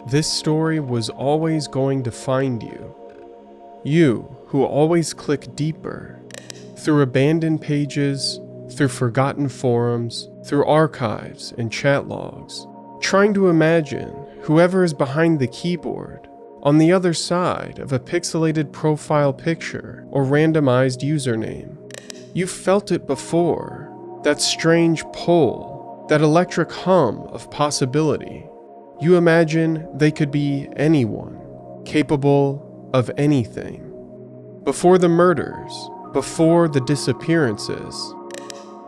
this story was always going to find you. You who always click deeper, through abandoned pages, through forgotten forums, through archives and chat logs, trying to imagine whoever is behind the keyboard, on the other side of a pixelated profile picture or randomized username. You've felt it before, that strange pull, that electric hum of possibility. You imagine they could be anyone, capable of anything. Before the murders, before the disappearances,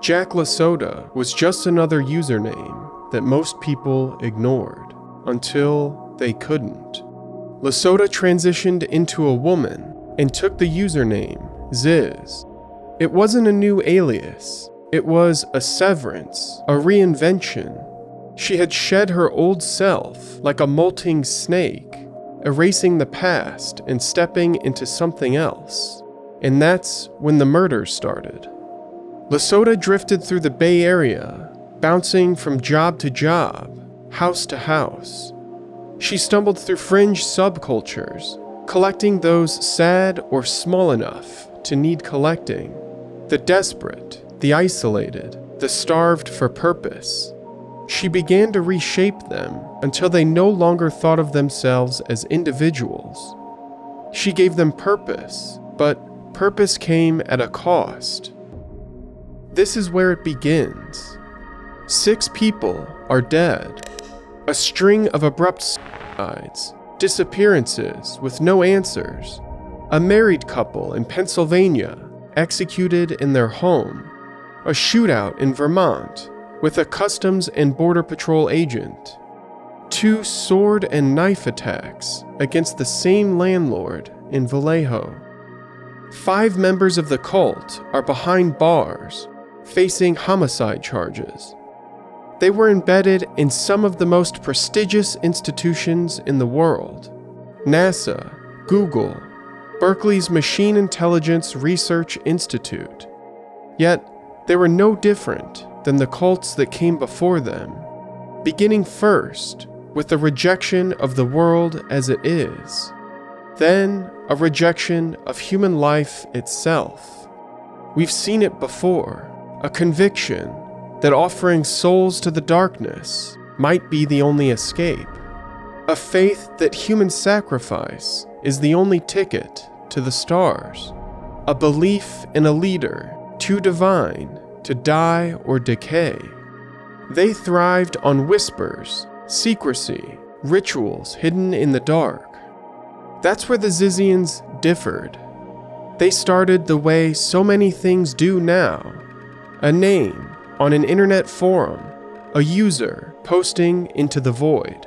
Ziz LaSota was just another username that most people ignored until they couldn't. LaSota transitioned into a woman and took the username Ziz. It wasn't a new alias, it was a severance, a reinvention. She had shed her old self like a molting snake, erasing the past and stepping into something else. And that's when the murders started. LaSota drifted through the Bay Area, bouncing from job to job, house to house. She stumbled through fringe subcultures, collecting those sad or small enough to need collecting, the desperate, the isolated, the starved for purpose. She began to reshape them until they no longer thought of themselves as individuals. She gave them purpose, but purpose came at a cost. This is where it begins. 6 people are dead. A string of abrupt suicides, disappearances with no answers. A married couple in Pennsylvania executed in their home. A shootout in Vermont with a Customs and Border Patrol agent. 2 sword and knife attacks against the same landlord in Vallejo. 5 members of the cult are behind bars, facing homicide charges. They were embedded in some of the most prestigious institutions in the world: NASA, Google, Berkeley's Machine Intelligence Research Institute. Yet, they were no different than the cults that came before them, beginning first with a rejection of the world as it is, then a rejection of human life itself. We've seen it before, a conviction that offering souls to the darkness might be the only escape, a faith that human sacrifice is the only ticket to the stars, a belief in a leader too divine to die or decay. They thrived on whispers, secrecy, rituals hidden in the dark. That's where the Zizians differed. They started the way so many things do now: a name on an internet forum, a user posting into the void.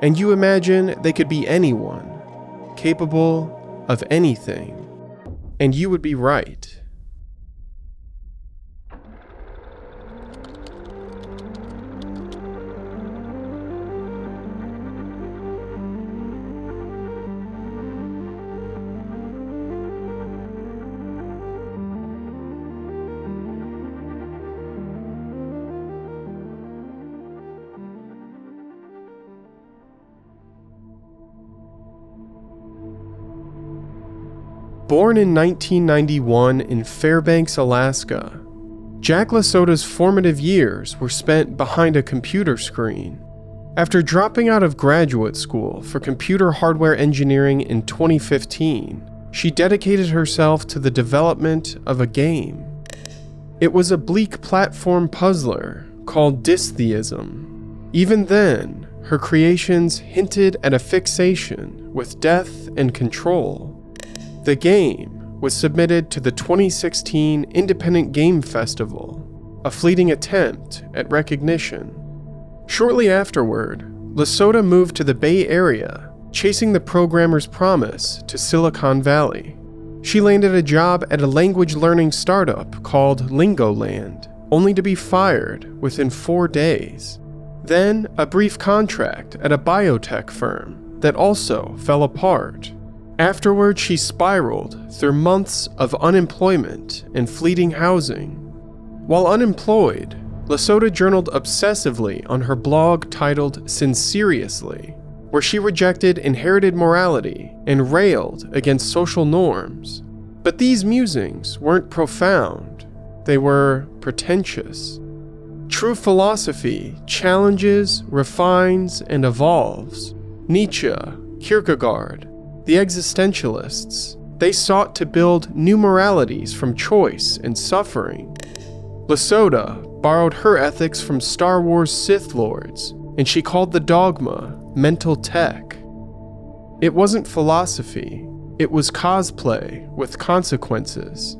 And you imagine they could be anyone, capable of anything. And you would be right. Born in 1991 in Fairbanks, Alaska, Ziz LaSota's formative years were spent behind a computer screen. After dropping out of graduate school for computer hardware engineering in 2015, she dedicated herself to the development of a game. It was a bleak platform puzzler called Disillusioned. Even then, her creations hinted at a fixation with death and control. The game was submitted to the 2016 Independent Game Festival, a fleeting attempt at recognition. Shortly afterward, LaSota moved to the Bay Area, chasing the programmer's promise to Silicon Valley. She landed a job at a language learning startup called Lingoland, only to be fired within 4 days. Then a brief contract at a biotech firm that also fell apart. Afterward, she spiraled through months of unemployment and fleeting housing. While unemployed, LaSota journaled obsessively on her blog titled Sinceriously, where where she rejected inherited morality and railed against social norms. But these musings weren't profound, they were pretentious. True philosophy challenges, refines, and evolves. Nietzsche, Kierkegaard, the existentialists, they sought to build new moralities from choice and suffering. LaSota borrowed her ethics from Star Wars Sith Lords, and she called the dogma mental tech. It wasn't philosophy, it was cosplay with consequences.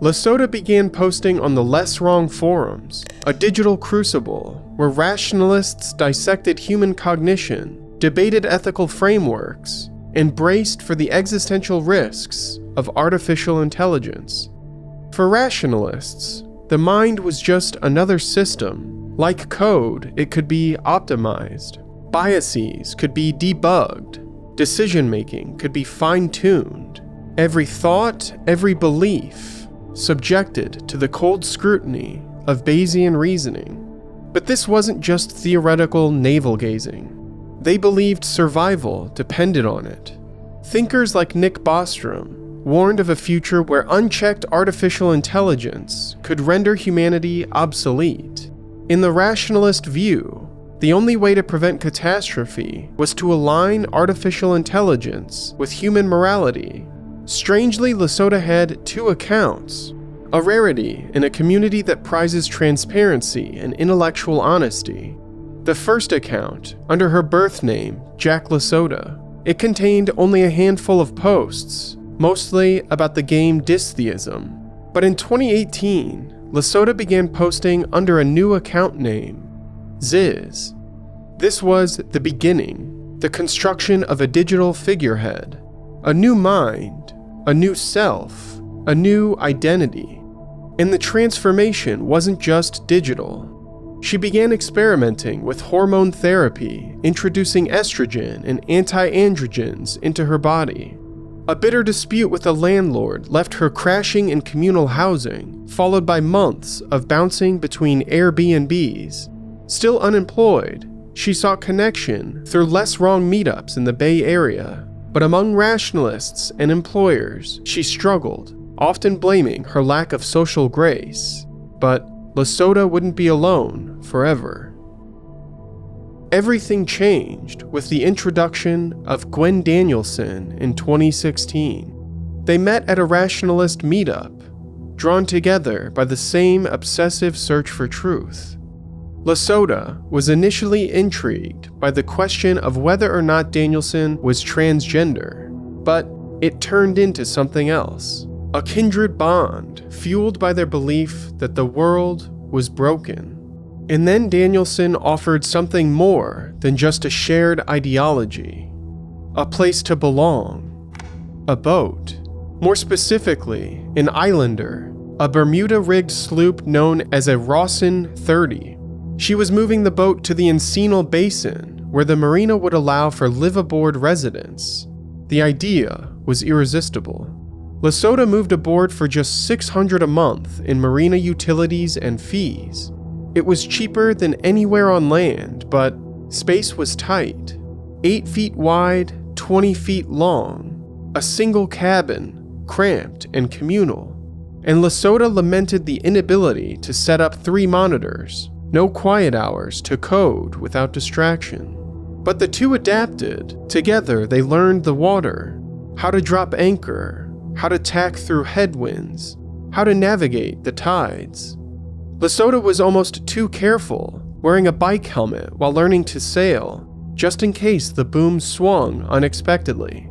LaSota began posting on the Less Wrong forums, a digital crucible where rationalists dissected human cognition, debated ethical frameworks, and braced for the existential risks of artificial intelligence. For rationalists, the mind was just another system. Like code, it could be optimized. Biases could be debugged. Decision-making could be fine-tuned. Every thought, every belief, subjected to the cold scrutiny of Bayesian reasoning. But this wasn't just theoretical navel-gazing. They believed survival depended on it. Thinkers like Nick Bostrom warned of a future where unchecked artificial intelligence could render humanity obsolete. In the rationalist view, the only way to prevent catastrophe was to align artificial intelligence with human morality. Strangely, LaSota had two accounts, a rarity in a community that prizes transparency and intellectual honesty. The first account, under her birth name, Jack LaSota, it contained only a handful of posts, mostly about the game Distheism. But in 2018, LaSota began posting under a new account name, Ziz. This was the beginning, the construction of a digital figurehead, a new mind, a new self, a new identity. And the transformation wasn't just digital. She began experimenting with hormone therapy, introducing estrogen and anti-androgens into her body. A bitter dispute with a landlord left her crashing in communal housing, followed by months of bouncing between Airbnbs. Still unemployed, she sought connection through Less Wrong meetups in the Bay Area. But among rationalists and employers, she struggled, often blaming her lack of social grace. But LaSota wouldn't be alone forever. Everything changed with the introduction of Gwen Danielson in 2016. They met at a rationalist meetup, drawn together by the same obsessive search for truth. LaSota was initially intrigued by the question of whether or not Danielson was transgender, but it turned into something else. A kindred bond fueled by their belief that the world was broken. And then Danielson offered something more than just a shared ideology. A place to belong. A boat. More specifically, an islander. A Bermuda-rigged sloop known as a Rawson 30. She was moving the boat to the Encino Basin, where the marina would allow for live-aboard residents. The idea was irresistible. LaSota moved aboard for just $600 a month in marina utilities and fees. It was cheaper than anywhere on land, but space was tight. 8 feet wide, 20 feet long. A single cabin, cramped and communal. And LaSota lamented the inability to set up 3 monitors, no quiet hours to code without distraction. But the two adapted. Together they learned the water, how to drop anchor, how to tack through headwinds, how to navigate the tides. LaSota was almost too careful, wearing a bike helmet while learning to sail, just in case the boom swung unexpectedly.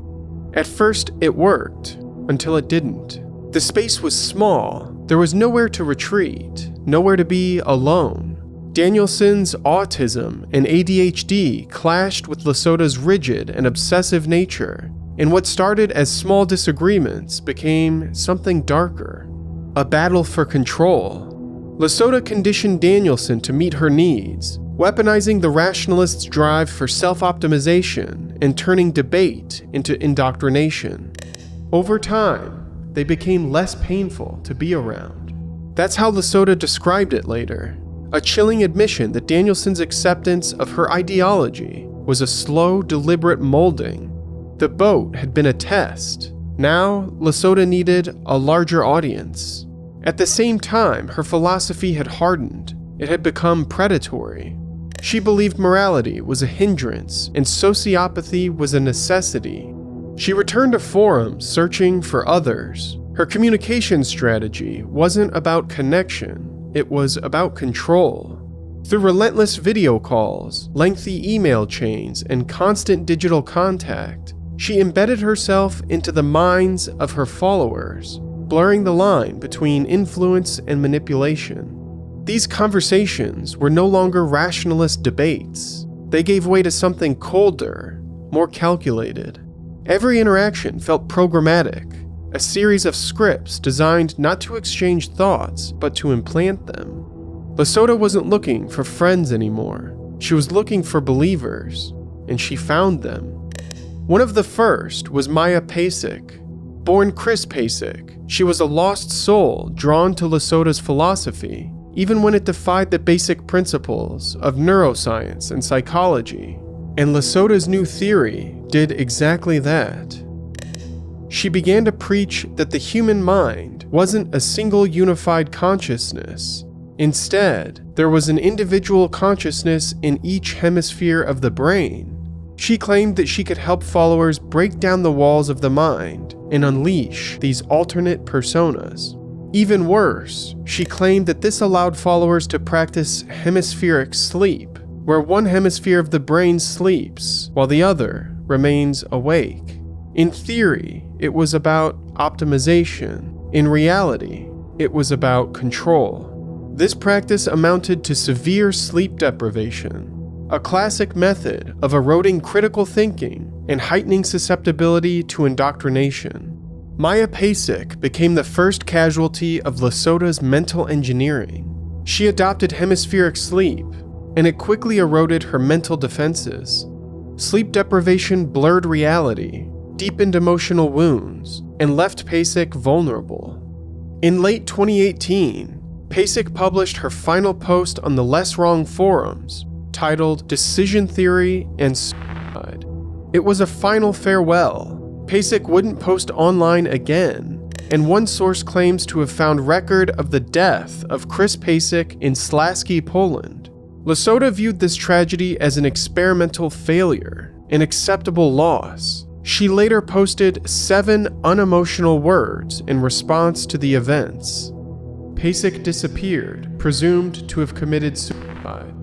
At first, it worked, until it didn't. The space was small, there was nowhere to retreat, nowhere to be alone. Danielson's autism and ADHD clashed with LaSota's rigid and obsessive nature, and what started as small disagreements became something darker. A battle for control. LaSota conditioned Danielson to meet her needs, weaponizing the rationalist's drive for self-optimization and turning debate into indoctrination. Over time, they became less painful to be around. That's how LaSota described it later, a chilling admission that Danielson's acceptance of her ideology was a slow, deliberate molding. The boat had been a test. Now, LaSota needed a larger audience. At the same time, her philosophy had hardened. It had become predatory. She believed morality was a hindrance and sociopathy was a necessity. She returned to forums searching for others. Her communication strategy wasn't about connection, it was about control. Through relentless video calls, lengthy email chains, and constant digital contact, she embedded herself into the minds of her followers, blurring the line between influence and manipulation. These conversations were no longer rationalist debates. They gave way to something colder, more calculated. Every interaction felt programmatic, a series of scripts designed not to exchange thoughts, but to implant them. LaSota wasn't looking for friends anymore. She was looking for believers, and she found them. One of the first was Maya Pasek. Born Chris Pasek, she was a lost soul drawn to LaSota's philosophy, even when it defied the basic principles of neuroscience and psychology. And LaSota's new theory did exactly that. She began to preach that the human mind wasn't a single unified consciousness. Instead, there was an individual consciousness in each hemisphere of the brain. She claimed that she could help followers break down the walls of the mind and unleash these alternate personas. Even worse, she claimed that this allowed followers to practice hemispheric sleep, where one hemisphere of the brain sleeps while the other remains awake. In theory, it was about optimization. In reality, it was about control. This practice amounted to severe sleep deprivation, a classic method of eroding critical thinking and heightening susceptibility to indoctrination. Maya Pasek became the first casualty of LaSota's mental engineering. She adopted hemispheric sleep, and it quickly eroded her mental defenses. Sleep deprivation blurred reality, deepened emotional wounds, and left Pasek vulnerable. In late 2018, Pasek published her final post on the Less Wrong forums, titled Decision Theory and Suicide. It was a final farewell. Pasek wouldn't post online again, and one source claims to have found record of the death of Chris Pasek in Śląsk, Poland. LaSota viewed this tragedy as an experimental failure, an acceptable loss. She later posted 7 unemotional words in response to the events. Pasek disappeared, presumed to have committed suicide.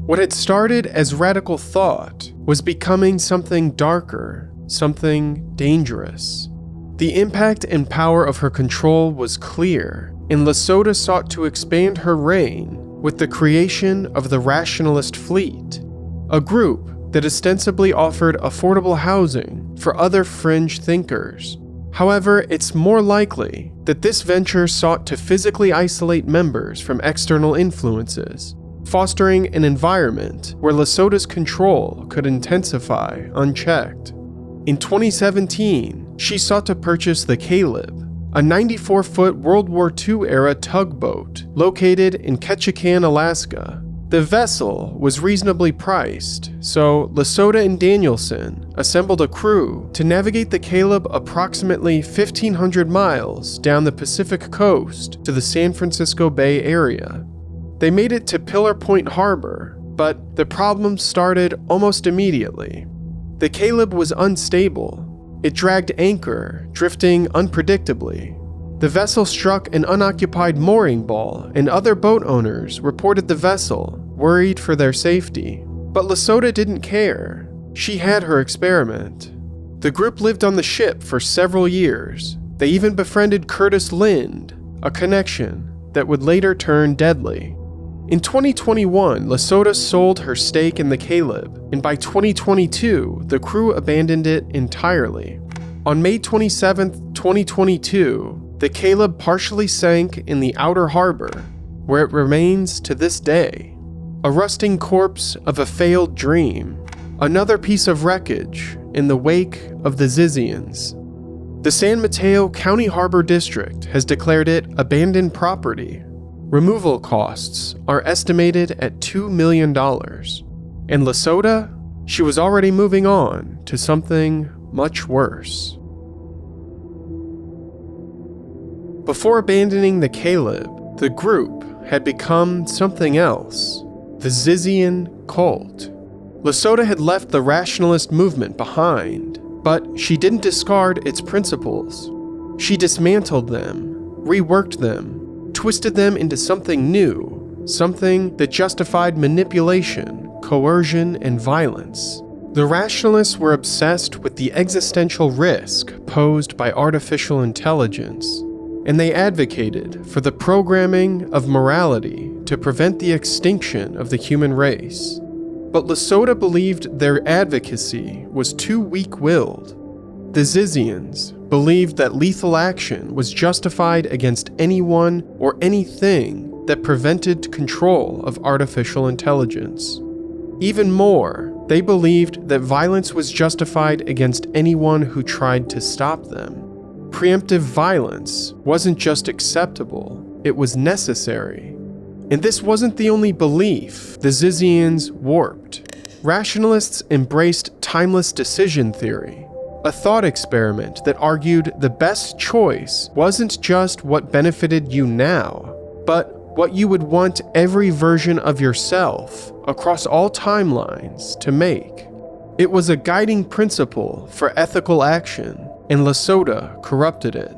What had started as radical thought was becoming something darker, something dangerous. The impact and power of her control was clear, and LaSota sought to expand her reign with the creation of the Rationalist Fleet, a group that ostensibly offered affordable housing for other fringe thinkers. However, it's more likely that this venture sought to physically isolate members from external influences, fostering an environment where LaSota's control could intensify unchecked. In 2017, she sought to purchase the Caleb, a 94-foot World War II-era tugboat located in Ketchikan, Alaska. The vessel was reasonably priced, so LaSota and Danielson assembled a crew to navigate the Caleb approximately 1,500 miles down the Pacific coast to the San Francisco Bay Area. They made it to Pillar Point Harbor, but the problems started almost immediately. The Caleb was unstable. It dragged anchor, drifting unpredictably. The vessel struck an unoccupied mooring ball, and other boat owners reported the vessel, worried for their safety. But LaSota didn't care. She had her experiment. The group lived on the ship for several years. They even befriended Curtis Lind, a connection that would later turn deadly. In 2021, LaSota sold her stake in the Caleb, and by 2022, the crew abandoned it entirely. On May 27, 2022, the Caleb partially sank in the outer harbor, where it remains to this day. A rusting corpse of a failed dream, another piece of wreckage in the wake of the Zizians. The San Mateo County Harbor District has declared it abandoned property. Removal costs are estimated at $2 million. And LaSota? she was already moving on to something much worse. Before abandoning the Caleb, the group had become something else, the Zizian Cult. LaSota had left the rationalist movement behind, but she didn't discard its principles. She dismantled them, reworked them, twisted them into something new, something that justified manipulation, coercion, and violence. The rationalists were obsessed with the existential risk posed by artificial intelligence, and they advocated for the programming of morality to prevent the extinction of the human race. But LaSota believed their advocacy was too weak-willed. The Zizians believed that lethal action was justified against anyone or anything that prevented control of artificial intelligence. Even more, they believed that violence was justified against anyone who tried to stop them. Preemptive violence wasn't just acceptable, it was necessary. And this wasn't the only belief the Zizians warped. Rationalists embraced timeless decision theory, a thought experiment that argued the best choice wasn't just what benefited you now, but what you would want every version of yourself across all timelines to make. It was a guiding principle for ethical action, and LaSota corrupted it.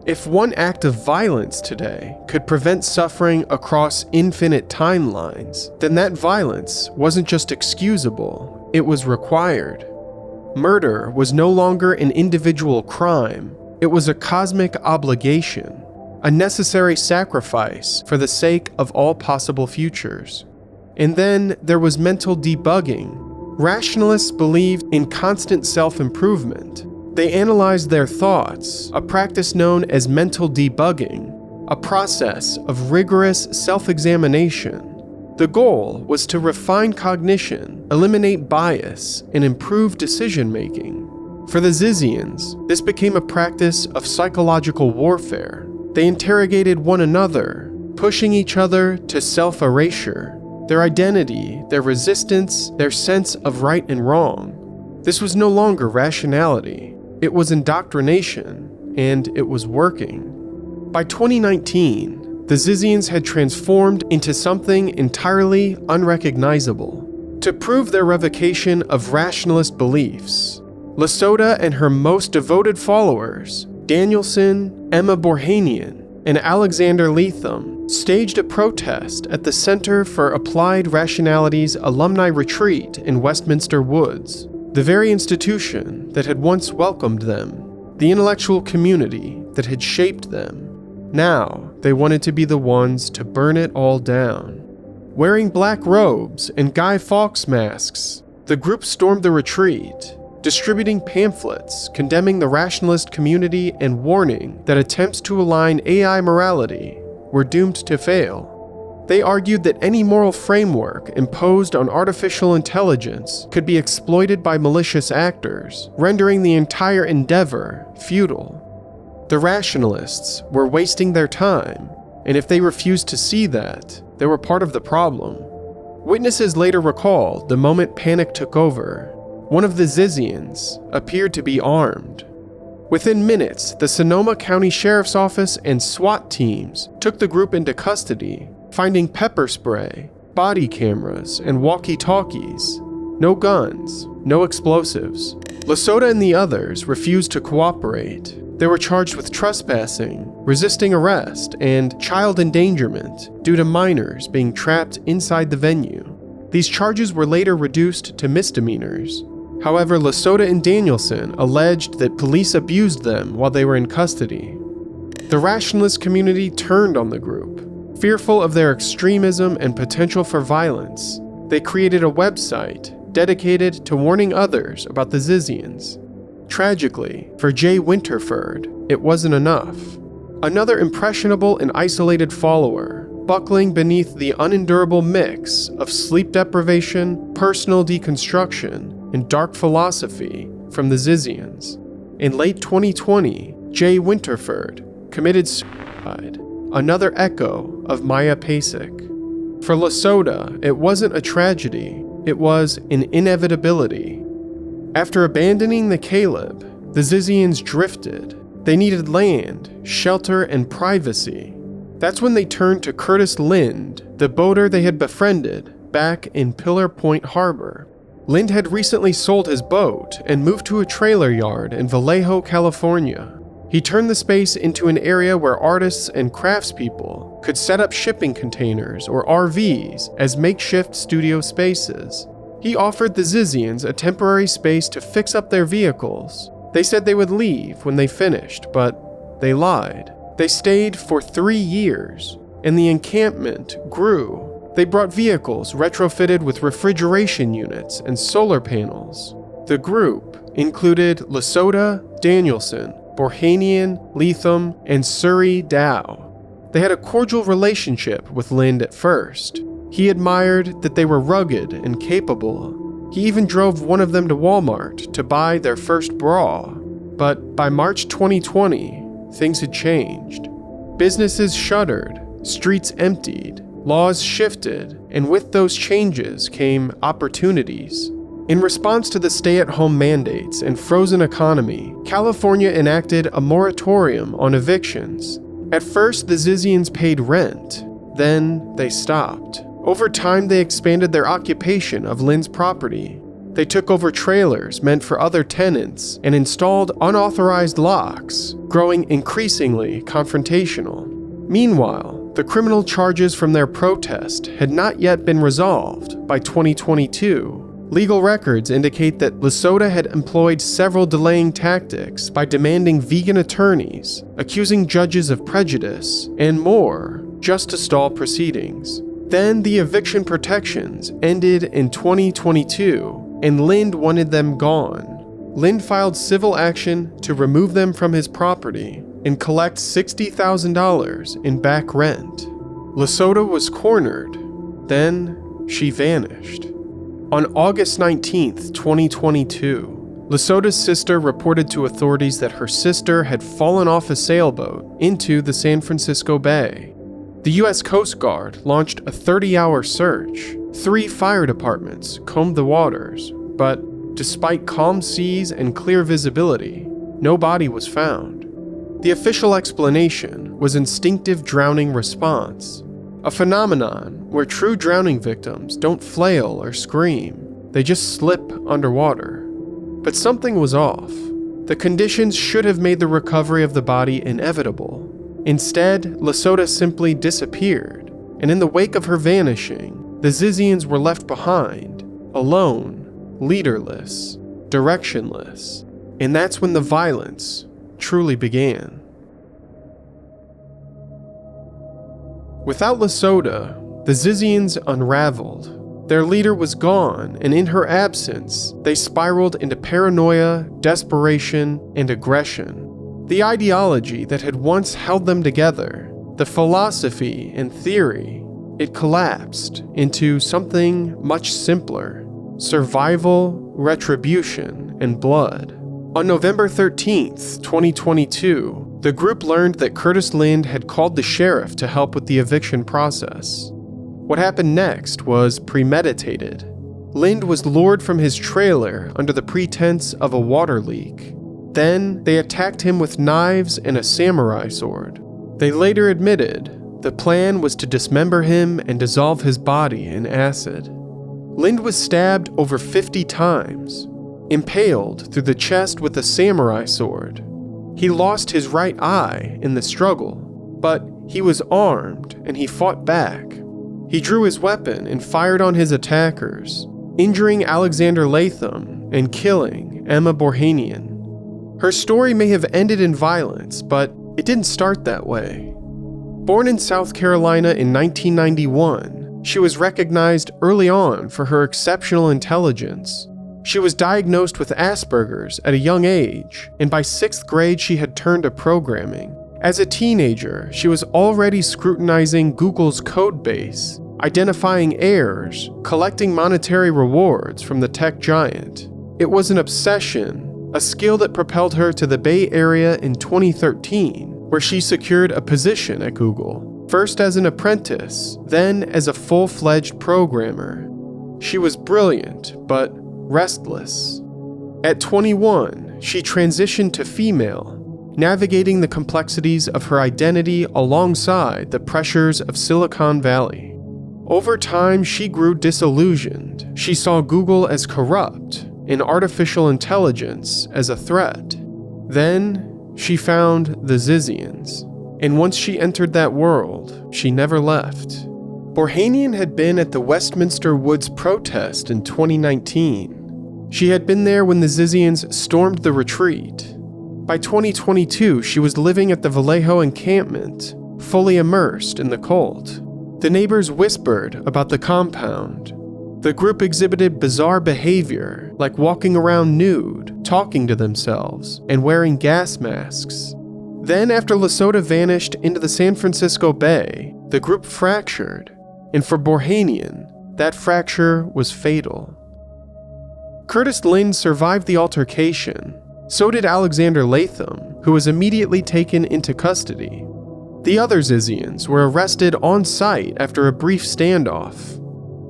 If one act of violence today could prevent suffering across infinite timelines, then that violence wasn't just excusable, it was required. Murder was no longer an individual crime, it was a cosmic obligation, a necessary sacrifice for the sake of all possible futures. And then there was mental debugging. Rationalists believed in constant self-improvement. They analyzed their thoughts, a practice known as mental debugging, a process of rigorous self-examination. The goal was to refine cognition, eliminate bias, and improve decision-making. For the Zizians, this became a practice of psychological warfare. They interrogated one another, pushing each other to self-erasure, their identity, their resistance, their sense of right and wrong. This was no longer rationality. It was indoctrination, and it was working. By 2019, the Zizians had transformed into something entirely unrecognizable. To prove their revocation of rationalist beliefs, LaSota and her most devoted followers, Danielson, Emma Borhanian, and Alexander Leatham, staged a protest at the Center for Applied Rationality's alumni retreat in Westminster Woods, the very institution that had once welcomed them, the intellectual community that had shaped them. Now, they wanted to be the ones to burn it all down. Wearing black robes and Guy Fawkes masks, the group stormed the retreat, distributing pamphlets condemning the rationalist community and warning that attempts to align AI morality were doomed to fail. They argued that any moral framework imposed on artificial intelligence could be exploited by malicious actors, rendering the entire endeavor futile. The rationalists were wasting their time, and if they refused to see that, they were part of the problem. Witnesses later recalled the moment panic took over. One of the Zizians appeared to be armed. Within minutes, the Sonoma County Sheriff's Office and SWAT teams took the group into custody, finding pepper spray, body cameras, and walkie-talkies. No guns, no explosives. LaSota and the others refused to cooperate. They were charged with trespassing, resisting arrest, and child endangerment due to minors being trapped inside the venue. These charges were later reduced to misdemeanors. However, LaSota and Danielson alleged that police abused them while they were in custody. The rationalist community turned on the group. Fearful of their extremism and potential for violence, they created a website dedicated to warning others about the Zizians. Tragically, for Jay Winterford, it wasn't enough. Another impressionable and isolated follower, buckling beneath the unendurable mix of sleep deprivation, personal deconstruction, and dark philosophy from the Zizians. In late 2020, Jay Winterford committed suicide, another echo of Maya Pasek. For LaSota, it wasn't a tragedy, It was an inevitability. After abandoning the Caleb, the Zizians drifted. They needed land, shelter, and privacy. That's when they turned to Curtis Lind, the boater they had befriended back in Pillar Point Harbor. Lind had recently sold his boat and moved to a trailer yard in Vallejo, California. He turned the space into an area where artists and craftspeople could set up shipping containers or RVs as makeshift studio spaces. He offered the Zizians a temporary space to fix up their vehicles. They said they would leave when they finished, but they lied. They stayed for 3 years, and the encampment grew. They brought vehicles retrofitted with refrigeration units and solar panels. The group included LaSota, Danielson, Borhanian, Leatham, and Suri Dow. They had a cordial relationship with Lind at first. He admired that they were rugged and capable. He even drove one of them to Walmart to buy their first bra. But by March 2020, things had changed. Businesses shuttered, streets emptied, laws shifted, and with those changes came opportunities. In response to the stay-at-home mandates and frozen economy, California enacted a moratorium on evictions. At first, the Zizians paid rent. Then they stopped. Over time, they expanded their occupation of Lind's property. They took over trailers meant for other tenants and installed unauthorized locks, growing increasingly confrontational. Meanwhile, the criminal charges from their protest had not yet been resolved by 2022. Legal records indicate that LaSota had employed several delaying tactics by demanding vegan attorneys, accusing judges of prejudice, and more, just to stall proceedings. Then the eviction protections ended in 2022, and Lind wanted them gone. Lind filed civil action to remove them from his property and collect $60,000 in back rent. LaSota was cornered. Then she vanished. On August 19, 2022, LaSota's sister reported to authorities that her sister had fallen off a sailboat into the San Francisco Bay. The U.S. Coast Guard launched a 30-hour search. 3 fire departments combed the waters, but despite calm seas and clear visibility, no body was found. The official explanation was instinctive drowning response, a phenomenon where true drowning victims don't flail or scream, they just slip underwater. But something was off. The conditions should have made the recovery of the body inevitable. Instead, LaSota simply disappeared, and in the wake of her vanishing, the Zizians were left behind, alone, leaderless, directionless, and that's when the violence truly began. Without LaSota, the Zizians unraveled. Their leader was gone, and in her absence, they spiraled into paranoia, desperation, and aggression. The ideology that had once held them together, the philosophy and theory, it collapsed into something much simpler: survival, retribution, and blood. On November 13th, 2022, the group learned that Curtis Lind had called the sheriff to help with the eviction process. What happened next was premeditated. Lind was lured from his trailer under the pretense of a water leak. Then they attacked him with knives and a samurai sword. They later admitted the plan was to dismember him and dissolve his body in acid. Lind was stabbed over 50 times, impaled through the chest with a samurai sword. He lost his right eye in the struggle, but he was armed and he fought back. He drew his weapon and fired on his attackers, injuring Alexander Latham and killing Emma Borhanian. Her story may have ended in violence, but it didn't start that way. Born in South Carolina in 1991, she was recognized early on for her exceptional intelligence. She was diagnosed with Asperger's at a young age, and by 6th grade she had turned to programming. As a teenager, she was already scrutinizing Google's code base, identifying errors, collecting monetary rewards from the tech giant. It was an obsession, a skill that propelled her to the Bay Area in 2013, where she secured a position at Google, first as an apprentice, then as a full-fledged programmer. She was brilliant, but restless. At 21, she transitioned to female, navigating the complexities of her identity alongside the pressures of Silicon Valley. Over time, she grew disillusioned. She saw Google as corrupt and artificial intelligence as a threat. Then, she found the Zizians, and once she entered that world, she never left. ᴘᴏᴛ had been at the Westminster Woods protest in 2019. She had been there when the Zizians stormed the retreat. By 2022, she was living at the Vallejo encampment, fully immersed in the cult. The neighbors whispered about the compound. The group exhibited bizarre behavior, like walking around nude, talking to themselves, and wearing gas masks. Then, after LaSota vanished into the San Francisco Bay, the group fractured, and for ᴘᴏᴛ, that fracture was fatal. Curtis Lind survived the altercation. So did Alexander Latham, who was immediately taken into custody. The other Zizians were arrested on site after a brief standoff.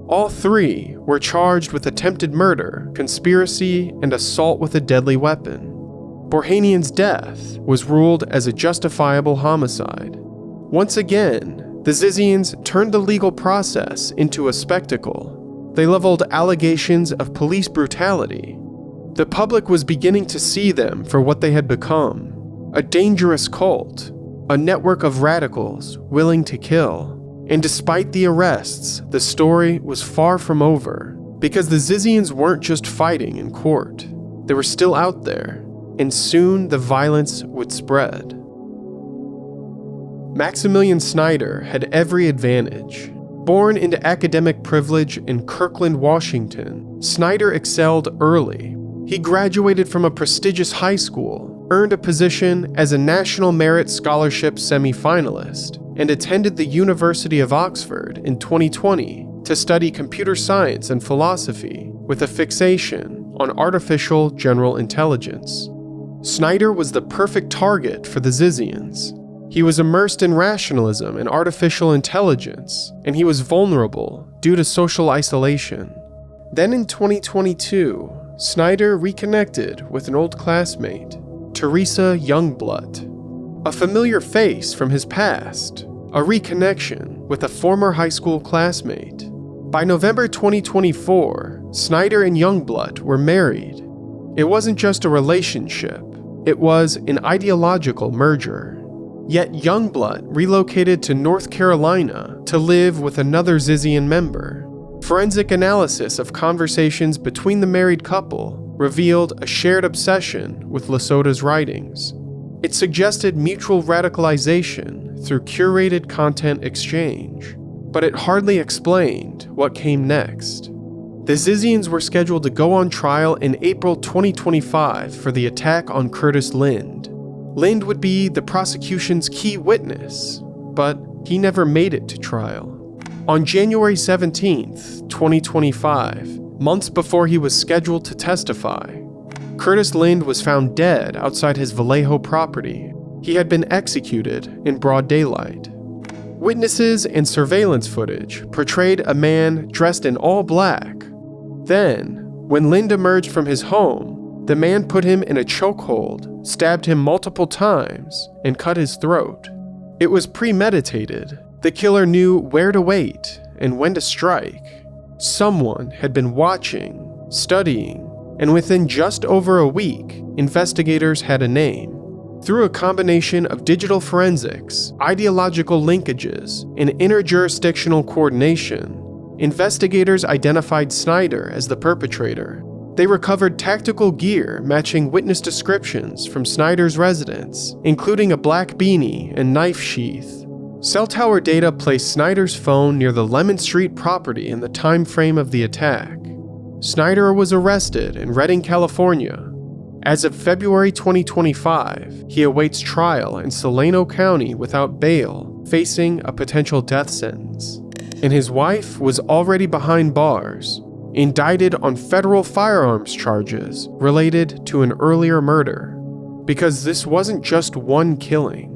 All three were charged with attempted murder, conspiracy, and assault with a deadly weapon. ᴘᴏᴛ's death was ruled as a justifiable homicide. Once again, the Zizians turned the legal process into a spectacle. They leveled allegations of police brutality. The public was beginning to see them for what they had become: a dangerous cult, a network of radicals willing to kill. And despite the arrests, the story was far from over, because the Zizians weren't just fighting in court. They were still out there, and soon the violence would spread. Maximilian Snyder had every advantage. Born into academic privilege in Kirkland, Washington, Snyder excelled early. He graduated from a prestigious high school, earned a position as a National Merit Scholarship semi-finalist, and attended the University of Oxford in 2020 to study computer science and philosophy with a fixation on artificial general intelligence. Snyder was the perfect target for the Zizians. He was immersed in rationalism and artificial intelligence, and he was vulnerable due to social isolation. Then in 2022, Snyder reconnected with an old classmate, Teresa Youngblood, a familiar face from his past, a reconnection with a former high school classmate. By November 2024, Snyder and Youngblood were married. It wasn't just a relationship, it was an ideological merger. Yet Youngblood relocated to North Carolina to live with another Zizian member. Forensic analysis of conversations between the married couple revealed a shared obsession with LaSota's writings. It suggested mutual radicalization through curated content exchange, but it hardly explained what came next. The Zizians were scheduled to go on trial in April 2025 for the attack on Curtis Lind. Lind would be the prosecution's key witness, but he never made it to trial. On January 17th, 2025, months before he was scheduled to testify, Curtis Lind was found dead outside his Vallejo property. He had been executed in broad daylight. Witnesses and surveillance footage portrayed a man dressed in all black. Then, when Lind emerged from his home, the man put him in a chokehold, stabbed him multiple times, and cut his throat. It was premeditated. The killer knew where to wait and when to strike. Someone had been watching, studying, and within just over a week, investigators had a name. Through a combination of digital forensics, ideological linkages, and interjurisdictional coordination, investigators identified Snyder as the perpetrator. They recovered tactical gear matching witness descriptions from Snyder's residence, including a black beanie and knife sheath. Cell tower data placed Snyder's phone near the Lemon Street property in the time frame of the attack. Snyder was arrested in Redding, California. As of February 2025, he awaits trial in Solano County without bail, facing a potential death sentence. And his wife was already behind bars, indicted on federal firearms charges related to an earlier murder. Because this wasn't just one killing.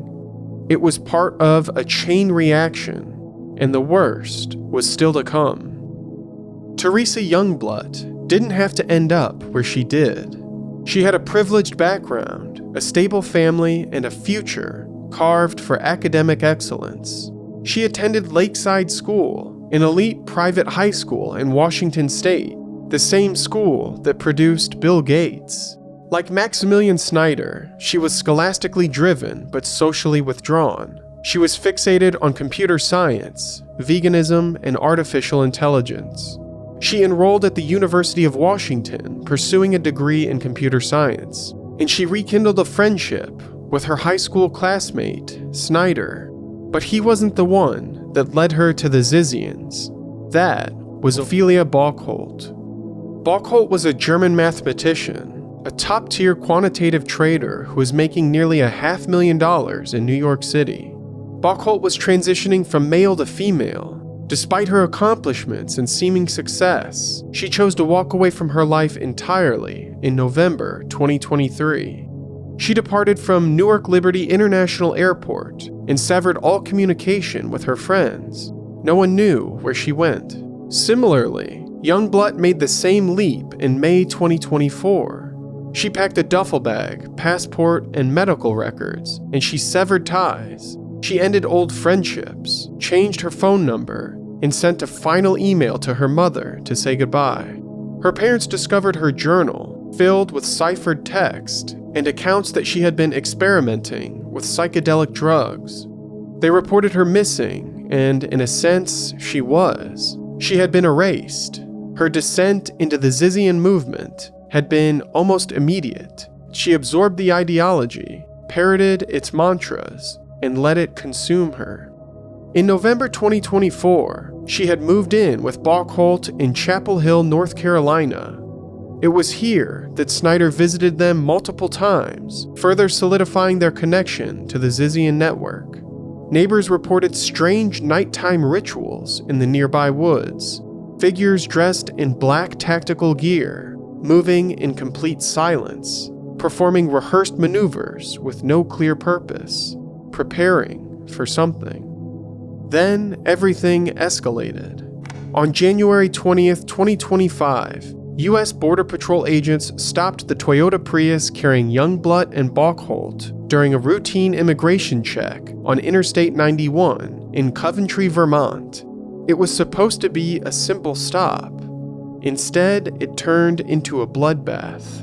It was part of a chain reaction, and the worst was still to come. Teresa Youngblood didn't have to end up where she did. She had a privileged background, a stable family, and a future carved for academic excellence. She attended Lakeside School, an elite private high school in Washington State, the same school that produced Bill Gates. Like Maximilian Snyder, she was scholastically driven but socially withdrawn. She was fixated on computer science, veganism, and artificial intelligence. She enrolled at the University of Washington, pursuing a degree in computer science, and she rekindled a friendship with her high school classmate, Snyder. But he wasn't the one that led her to the Zizians. That was Ophelia Bockholt. Bockholt was a German mathematician, a top-tier quantitative trader who was making nearly $500,000 in New York City. Bockholt was transitioning from male to female. Despite her accomplishments and seeming success, she chose to walk away from her life entirely in November 2023. She departed from Newark Liberty International Airport and severed all communication with her friends. No one knew where she went. Similarly, Youngblood made the same leap in May 2024. She packed a duffel bag, passport, and medical records, and she severed ties. She ended old friendships, changed her phone number, and sent a final email to her mother to say goodbye. Her parents discovered her journal, filled with ciphered text and accounts that she had been experimenting with psychedelic drugs. They reported her missing, and in a sense, she was. She had been erased. Her descent into the Zizian movement had been almost immediate. She absorbed the ideology, parroted its mantras, and let it consume her. In November 2024, she had moved in with Bockholt in Chapel Hill, North Carolina. It was here that Snyder visited them multiple times, further solidifying their connection to the Zizian network. Neighbors reported strange nighttime rituals in the nearby woods, figures dressed in black tactical gear, moving in complete silence, performing rehearsed maneuvers with no clear purpose, preparing for something. Then everything escalated. On January 20th, 2025, U.S. Border Patrol agents stopped the Toyota Prius carrying Youngblood and Bockholt during a routine immigration check on Interstate 91 in Coventry, Vermont. It was supposed to be a simple stop. Instead, it turned into a bloodbath.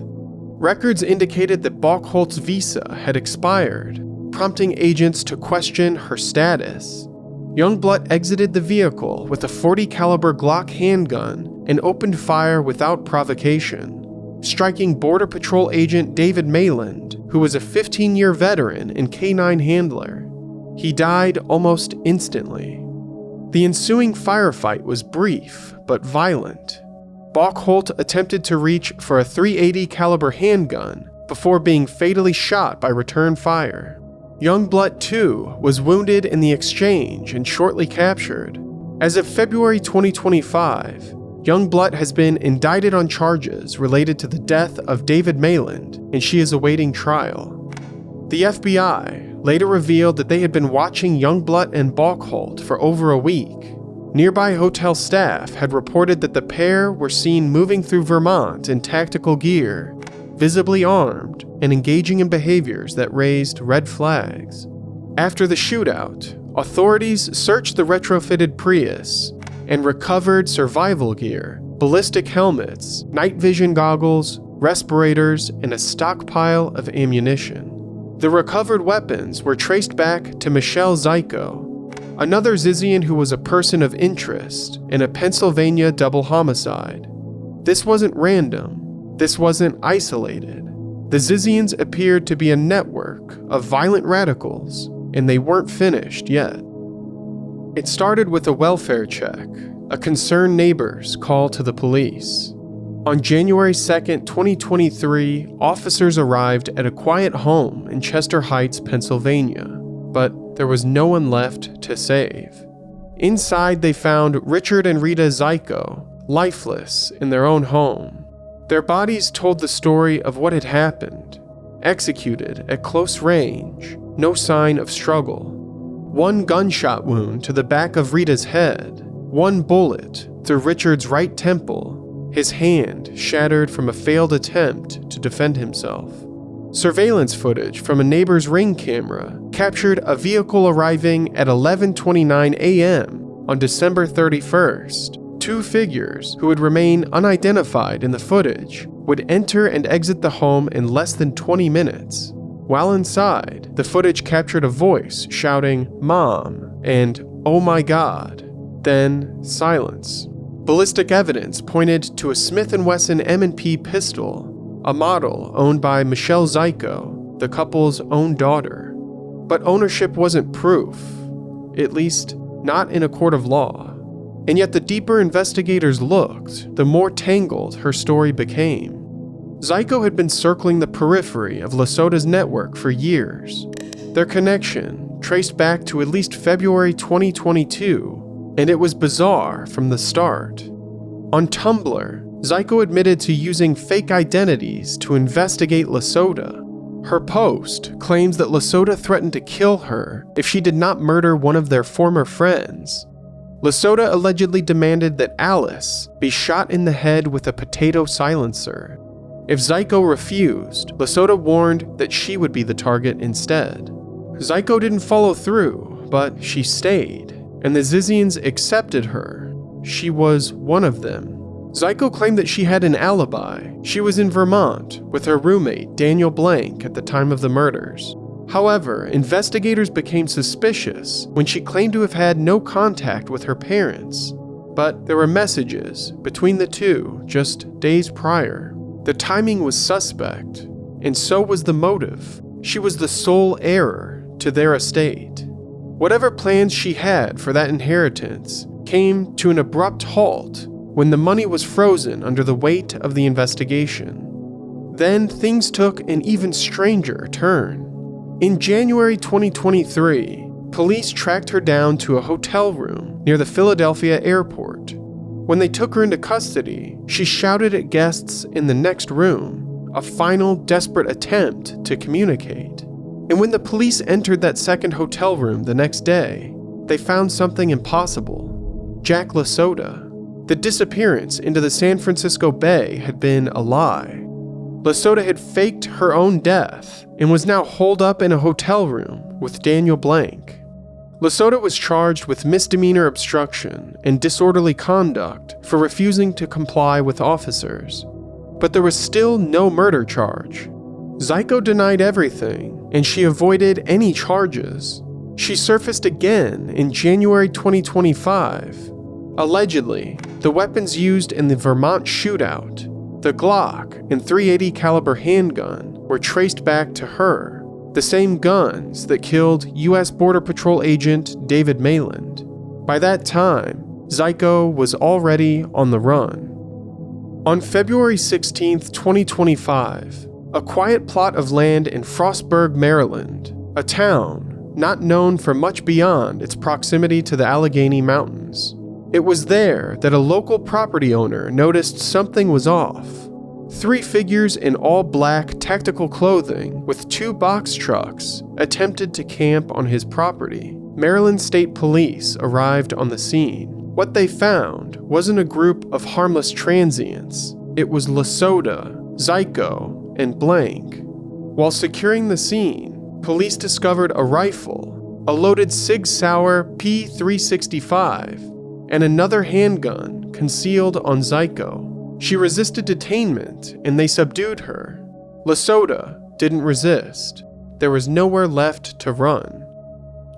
Records indicated that Bockholt's visa had expired, prompting agents to question her status. Youngblood exited the vehicle with a .40 caliber Glock handgun and opened fire without provocation, striking Border Patrol agent David Mayland, who was a 15-year veteran and canine handler. He died almost instantly. The ensuing firefight was brief but violent. Bockholt attempted to reach for a .380 caliber handgun before being fatally shot by return fire. Youngblood, too, was wounded in the exchange and shortly captured. As of February 2025, Youngblood has been indicted on charges related to the death of David Mayland, and she is awaiting trial. The FBI later revealed that they had been watching Youngblood and Bockholt for over a week. Nearby hotel staff had reported that the pair were seen moving through Vermont in tactical gear, visibly armed, and engaging in behaviors that raised red flags. After the shootout, authorities searched the retrofitted Prius and recovered survival gear, ballistic helmets, night vision goggles, respirators, and a stockpile of ammunition. The recovered weapons were traced back to Michelle Zyko, another Zizian who was a person of interest in a Pennsylvania double homicide. This wasn't random. This wasn't isolated. The Zizians appeared to be a network of violent radicals, and they weren't finished yet. It started with a welfare check, a concerned neighbor's call to the police. On January 2nd, 2023, officers arrived at a quiet home in Chester Heights, Pennsylvania, but there was no one left to save. Inside, they found Richard and Rita Zyko, lifeless in their own home. Their bodies told the story of what had happened. Executed at close range, no sign of struggle. One gunshot wound to the back of Rita's head, one bullet through Richard's right temple, his hand shattered from a failed attempt to defend himself. Surveillance footage from a neighbor's Ring camera captured a vehicle arriving at 11:29 a.m. on December 31st. Two figures who would remain unidentified in the footage would enter and exit the home in less than 20 minutes. While inside, the footage captured a voice shouting, "Mom," and "Oh my God," then silence. Ballistic evidence pointed to a Smith & Wesson M&P pistol, a model owned by Michelle Zico, the couple's own daughter. But ownership wasn't proof, at least not in a court of law. And yet the deeper investigators looked, the more tangled her story became. Zico had been circling the periphery of LaSota's network for years. Their connection traced back to at least February 2022, and it was bizarre from the start. On Tumblr, Zico admitted to using fake identities to investigate LaSota. Her post claims that LaSota threatened to kill her if she did not murder one of their former friends. LaSota allegedly demanded that Alice be shot in the head with a potato silencer. If Zico refused, LaSota warned that she would be the target instead. Zico didn't follow through, but she stayed, and the Zizians accepted her. She was one of them. Zico claimed that she had an alibi. She was in Vermont with her roommate, Daniel Blank, at the time of the murders. However, investigators became suspicious when she claimed to have had no contact with her parents. But there were messages between the two just days prior. The timing was suspect, and so was the motive. She was the sole heir to their estate. Whatever plans she had for that inheritance came to an abrupt halt when the money was frozen under the weight of the investigation. Then things took an even stranger turn. In January 2023, police tracked her down to a hotel room near the Philadelphia airport. When they took her into custody, she shouted at guests in the next room, a final desperate attempt to communicate. And when the police entered that second hotel room the next day, they found something impossible. Jack LaSota. The disappearance into the San Francisco Bay had been a lie. LaSota had faked her own death and was now holed up in a hotel room with Daniel Blank. LaSota was charged with misdemeanor obstruction and disorderly conduct for refusing to comply with officers. But there was still no murder charge. Zico denied everything, and she avoided any charges. She surfaced again in January 2025. Allegedly, the weapons used in the Vermont shootout, the Glock and .380 caliber handgun, were traced back to her, the same guns that killed U.S. Border Patrol agent David Mayland. By that time, Zico was already on the run. On February 16, 2025, a quiet plot of land in Frostburg, Maryland, a town not known for much beyond its proximity to the Allegheny Mountains. It was there that a local property owner noticed something was off. Three figures in all black tactical clothing with two box trucks attempted to camp on his property. Maryland State Police arrived on the scene. What they found wasn't a group of harmless transients. It was LaSota, Zico, and Blank. While securing the scene, police discovered a rifle, a loaded Sig Sauer P365, and another handgun concealed on Zico. She resisted detainment, and they subdued her. LaSota didn't resist. There was nowhere left to run.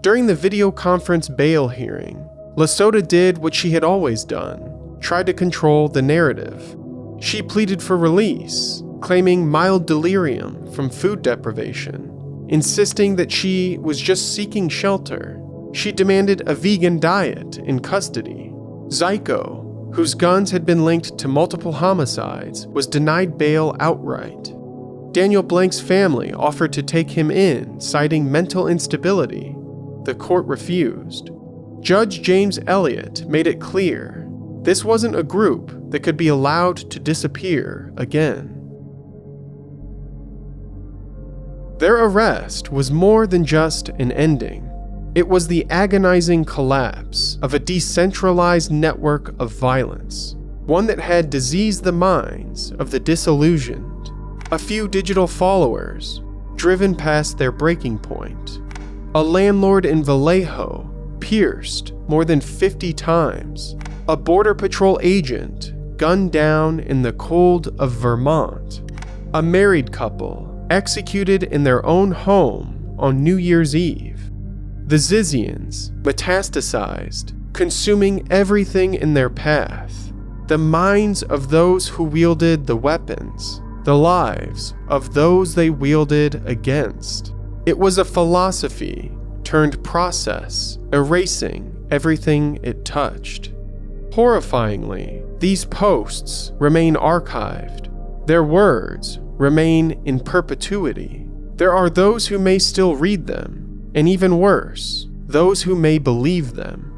During the video conference bail hearing, LaSota did what she had always done, tried to control the narrative. She pleaded for release, claiming mild delirium from food deprivation, insisting that she was just seeking shelter. She demanded a vegan diet in custody. Zico, whose guns had been linked to multiple homicides, was denied bail outright. Daniel Blank's family offered to take him in, citing mental instability. The court refused. Judge James Elliott made it clear this wasn't a group that could be allowed to disappear again. Their arrest was more than just an ending. It was the agonizing collapse of a decentralized network of violence, one that had diseased the minds of the disillusioned, a few digital followers driven past their breaking point, a landlord in Vallejo pierced more than 50 times, a border patrol agent gunned down in the cold of Vermont, a married couple executed in their own home on New Year's Eve. The Zizians metastasized, consuming everything in their path, the minds of those who wielded the weapons, the lives of those they wielded against. It was a philosophy turned process, erasing everything it touched. Horrifyingly, these posts remain archived. Their words remain in perpetuity. There are those who may still read them, and even worse, those who may believe them.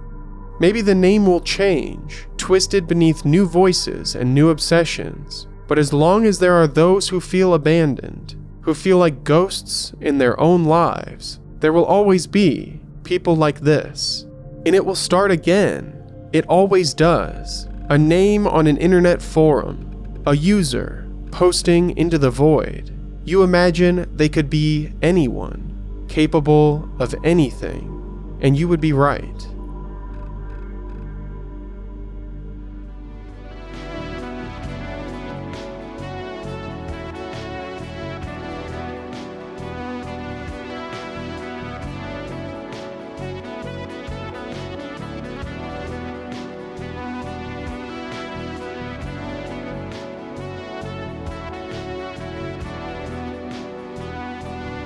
Maybe the name will change, twisted beneath new voices and new obsessions, but as long as there are those who feel abandoned, who feel like ghosts in their own lives, there will always be people like this. And it will start again. It always does. A name on an internet forum, a user posting into the void. You imagine they could be anyone, capable of anything, and you would be right.